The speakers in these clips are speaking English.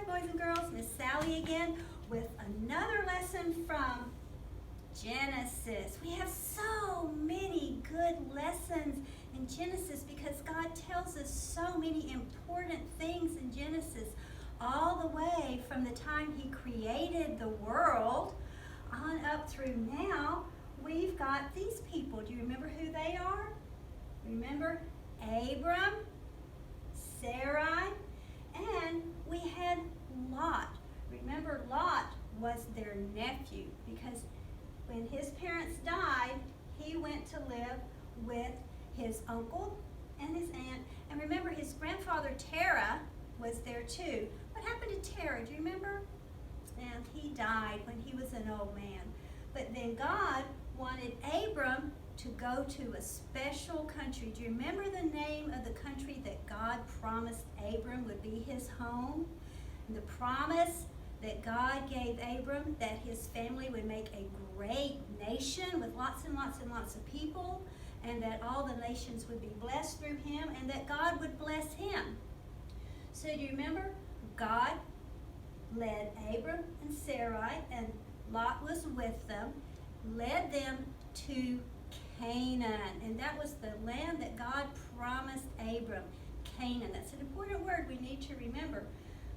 boys and girls. Miss Sally again with another lesson from Genesis. We have so many good lessons in Genesis because God tells us so many important things in Genesis, all the way from the time He created the world on up through now. We've got these people. Do you remember who they are? Remember Abram, Sarai, and we had Lot. Remember, Lot was their nephew because when his parents died, he went to live with his uncle and his aunt. And remember, his grandfather Terah was there too. What happened to Terah? Do you remember? And he died when he was an old man. But then God wanted Abram to go to a special country. Do you remember the name of the country that God promised Abram would be his home? And the promise that God gave Abram that his family would make a great nation with lots and lots and lots of people, and that all the nations would be blessed through him, and that God would bless him. So do you remember? God led Abram and Sarai, and Lot was with them, led them to Canaan. And that was the land that God promised Abram, Canaan. That's an important word we need to remember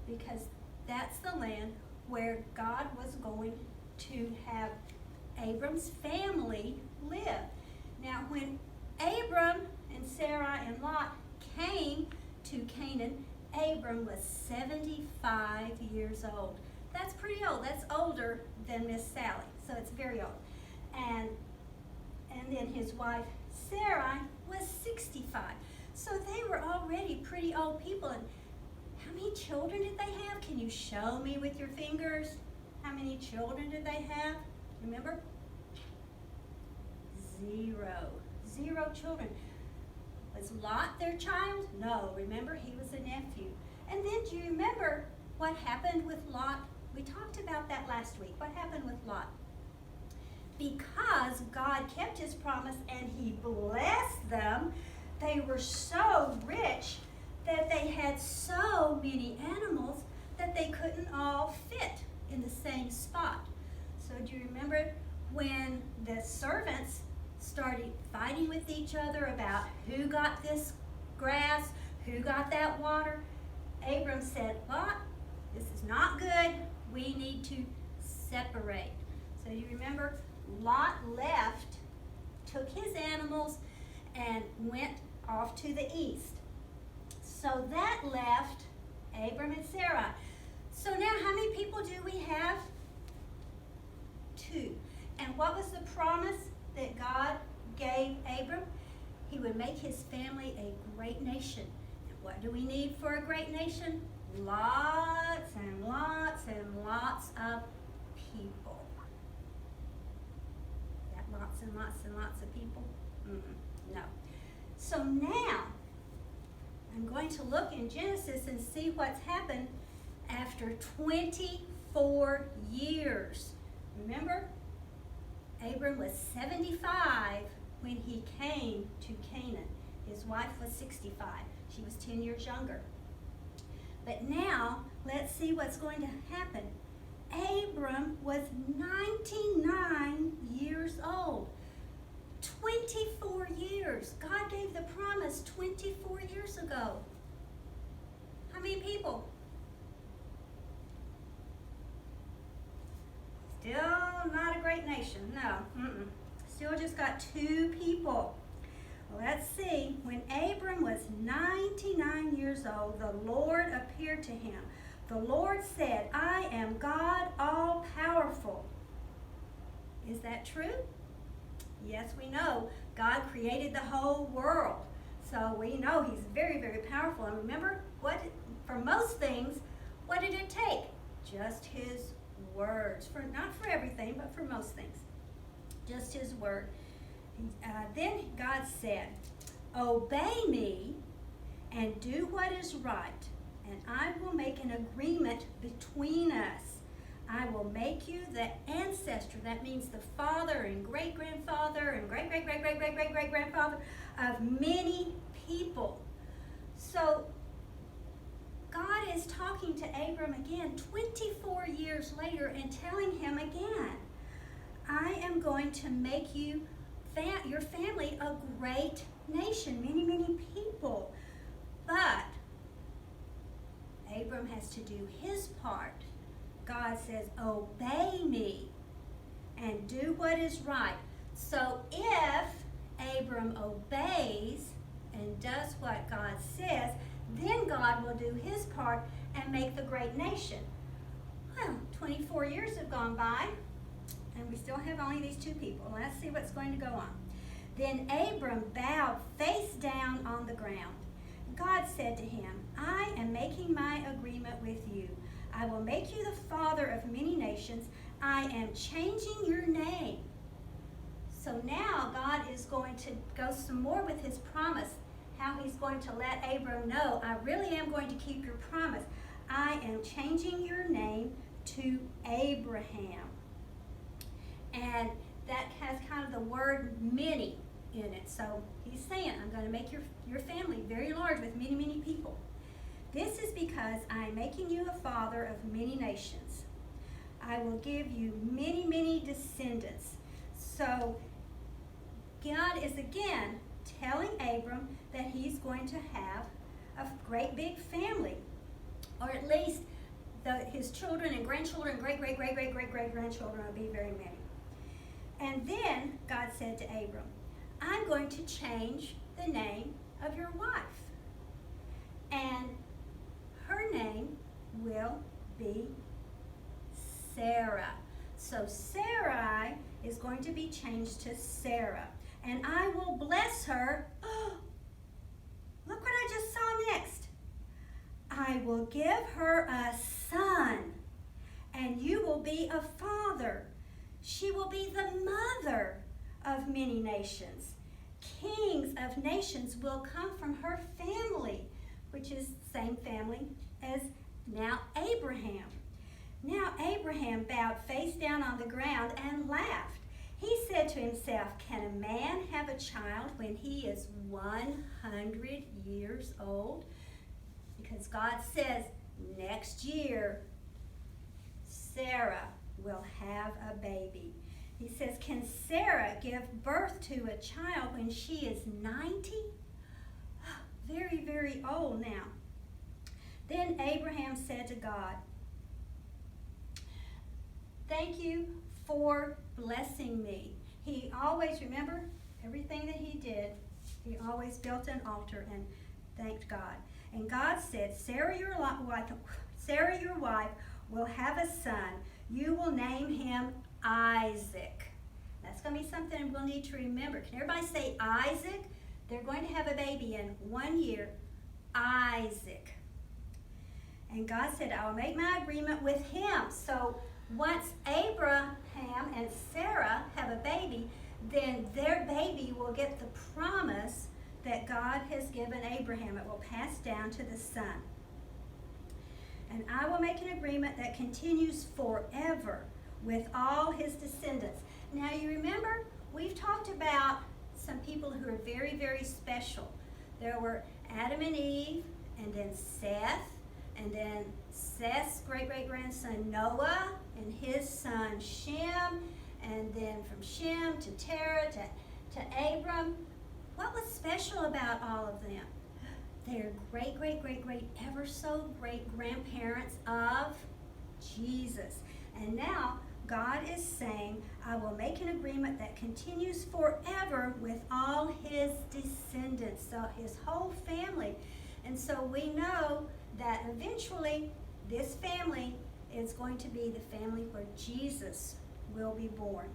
because that's the land where God was going to have Abram's family live. Now, when Abram and Sarai and Lot came to Canaan, Abram was 75 years old. That's pretty old. That's older than Miss Sally, so it's very old. And then his wife Sarai was 65. So they were already pretty old people. And how many children did they have? Can you show me with your fingers? How many children did they have? Remember? 0. 0 children. Was Lot their child? No. Remember, he was a nephew. And then do you remember what happened with Lot? We talked about that last week. What happened with Lot? Because God kept his promise and he blessed them, they were so rich that they had so many animals that they couldn't all fit in the same spot. So do you remember when the servants started fighting with each other about who got this grass, who got that water? Abram said, Lot, this is not good. We need to separate. So you remember Lot left, took his animals, and went off to the east. So that left Abram and Sarai. So now how many people do we have? 2. And what was the promise that God gave Abram? He would make his family a great nation. And what do we need for a great nation? Lots and lots and lots of people. Lots and lots and lots of people? No. So now, I'm going to look in Genesis and see what's happened after 24 years. Remember, Abram was 75 when he came to Canaan. His wife was 65. She was 10 years younger. But now, let's see what's going to happen. Abram was 99 years old. 24 years. God gave the promise 24 years ago. How many people? Still not a great nation. No. Still just got 2 people. Let's see. When Abram was 99 years old, the Lord appeared to him. The Lord said, I am God all-powerful. Is that true? Yes, we know. God created the whole world. So we know he's very, very powerful. And remember, for most things, what did it take? Just his words. Not for everything, but for most things. Just his word. Then God said, obey me and do what is right, and I will make an agreement between us. I will make you the ancestor. That means the father and great-grandfather and great-great-great-great-great-great-great-grandfather of many people. So God is talking to Abram again 24 years later and telling him again, I am going to make you, your family, a great nation, many, many people. But Abram has to do his part. God says, obey me and do what is right. So if Abram obeys and does what God says, then God will do his part and make the great nation. Well, 24 years have gone by, and we still have only these two people. Let's see what's going to go on. Then Abram bowed face down on the ground. God said to him, I am making my agreement with you. I will make you the father of many nations. I am changing your name. So now God is going to go some more with his promise, how he's going to let Abram know, I really am going to keep your promise. I am changing your name to Abraham. And that has kind of the word many in it. So he's saying, I'm going to make your family very large with many, many people. This is because I am making you a father of many nations. I will give you many, many descendants. So God is again telling Abram that he's going to have a great big family, or at least his children and grandchildren, great-great-great-great-great-great-grandchildren will be very many. And then God said to Abram, I'm going to change the name of your wife, and her name will be Sarah. So Sarai is going to be changed to Sarah, and I will bless her. Oh, look what I just saw next. I will give her a son, and you will be a father. She will be the mother of many nations. Kings of nations will come from her family, which is the same family as now Abraham. Now Abraham bowed face down on the ground and laughed. He said to himself, can a man have a child when he is 100 years old? Because God says next year Sarah will have a baby. He says, can Sarah give birth to a child when she is 90? Very, very old now. Then Abraham said to God, thank you for blessing me. He always, remember, everything that he did, he always built an altar and thanked God. And God said, Sarah, your wife, will have a son. You will name him Isaac. That's going to be something we'll need to remember. Can everybody say Isaac? They're going to have a baby in 1 year, Isaac. And God said, I will make my agreement with him. So once Abraham and Sarah have a baby, then their baby will get the promise that God has given Abraham. It will pass down to the son. And I will make an agreement that continues forever with all his descendants. Now you remember, we've talked about some people who are very, very special. There were Adam and Eve, and then Seth, and then Seth's great-great-grandson Noah, and his son Shem, and then from Shem to Terah to Abram. What was special about all of them? They're great-great-great-great, ever so great grandparents of Jesus. And now God is saying, I will make an agreement that continues forever with all his descendants, so his whole family. And so we know that eventually this family is going to be the family where Jesus will be born.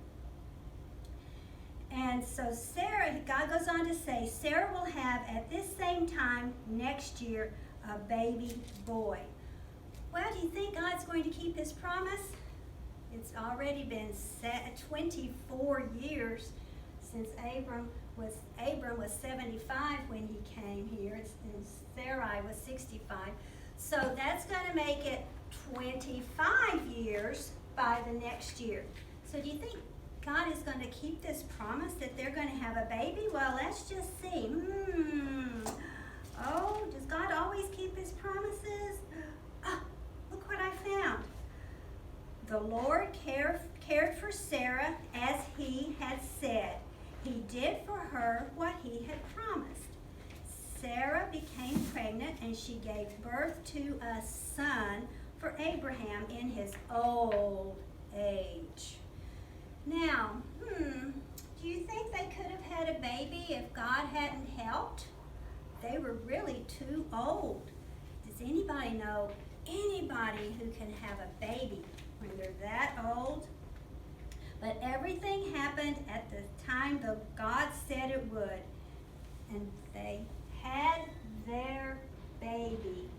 And so Sarah, God goes on to say, Sarah will have at this same time next year a baby boy. Well, do you think God's going to keep his promise? It's already been 24 years since Abram was 75 when he came here, and Sarai was 65. So that's going to make it 25 years by the next year. So do you think God is going to keep this promise that they're going to have a baby? Well, let's just see. Oh, does God always keep his promises? Oh, The Lord cared for Sarah as he had said. He did for her what he had promised. Sarah became pregnant and she gave birth to a son for Abraham in his old age. Now, do you think they could have had a baby if God hadn't helped? They were really too old. Does anybody know anybody who can have a baby when they're that old? But everything happened at the time that God said it would. And they had their baby.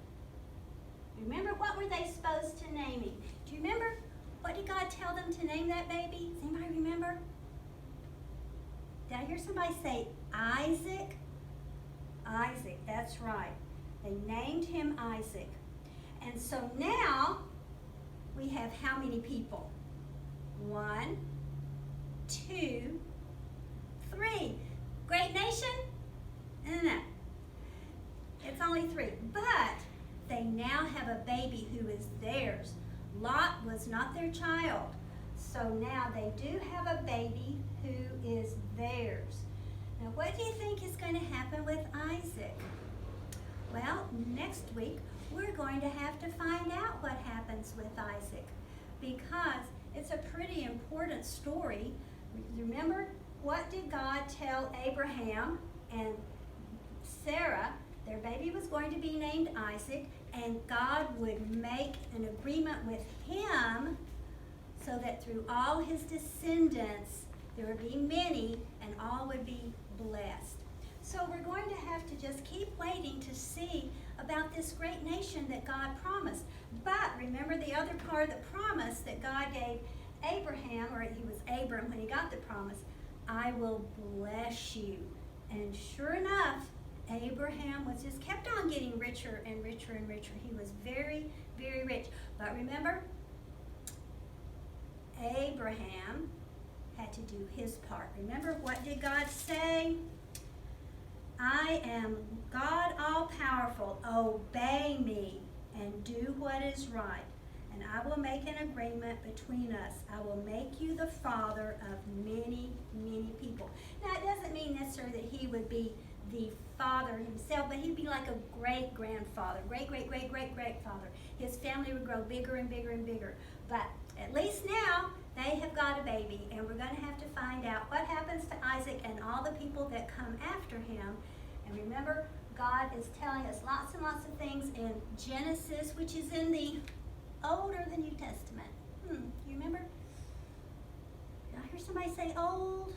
Remember, what were they supposed to name him? Do you remember? What did God tell them to name that baby? Does anybody remember? Did I hear somebody say Isaac? Isaac, that's right. They named him Isaac. And so now we have how many people? 1, 2, 3. Great nation? No. It's only 3. But they now have a baby who is theirs. Lot was not their child. So now they do have a baby who is theirs. Now, what do you think is going to happen with Isaac? Well, next week we're going to have to find out what happens with Isaac, because it's a pretty important story. Remember, what did God tell Abraham and Sarah? Their baby was going to be named Isaac, and God would make an agreement with him so that through all his descendants there would be many and all would be blessed. So we're going to have to just keep waiting to see about this great nation that God promised. But remember the other part of the promise that God gave Abraham, or he was Abram when he got the promise, I will bless you. And sure enough, Abraham was just kept on getting richer and richer and richer. He was very, very rich. But remember, Abraham had to do his part. Remember, what did God say? I am God all-powerful. Obey me and do what is right. And I will make an agreement between us. I will make you the father of many, many people. Now, it doesn't mean necessarily that he would be the father himself, but he'd be like a great-grandfather, great-great-great-great-greatfather. His family would grow bigger and bigger and bigger. But at least now, they have got a baby, and we're going to have to find out what happens to Isaac and all the people that come after him. And remember, God is telling us lots and lots of things in Genesis, which is in the Old or the New Testament. You remember? Did I hear somebody say old?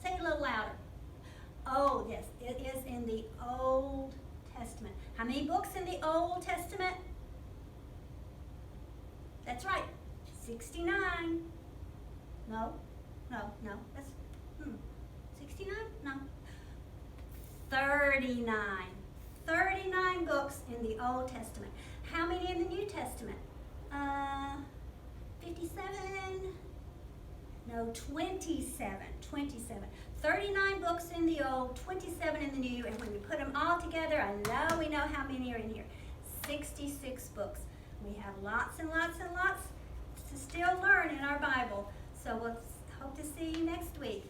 Say it a little louder. Oh, yes, it is in the Old Testament. How many books in the Old Testament? That's right, 69. No. That's 69? No. 39. 39 books in the Old Testament. How many in the New Testament? 57? No, 27. 27. 39 books in the Old, 27 in the New, and when we put them all together, we know how many are in here. 66 books. We have lots and lots and lots to still learn in our Bible. So we'll hope to see you next week.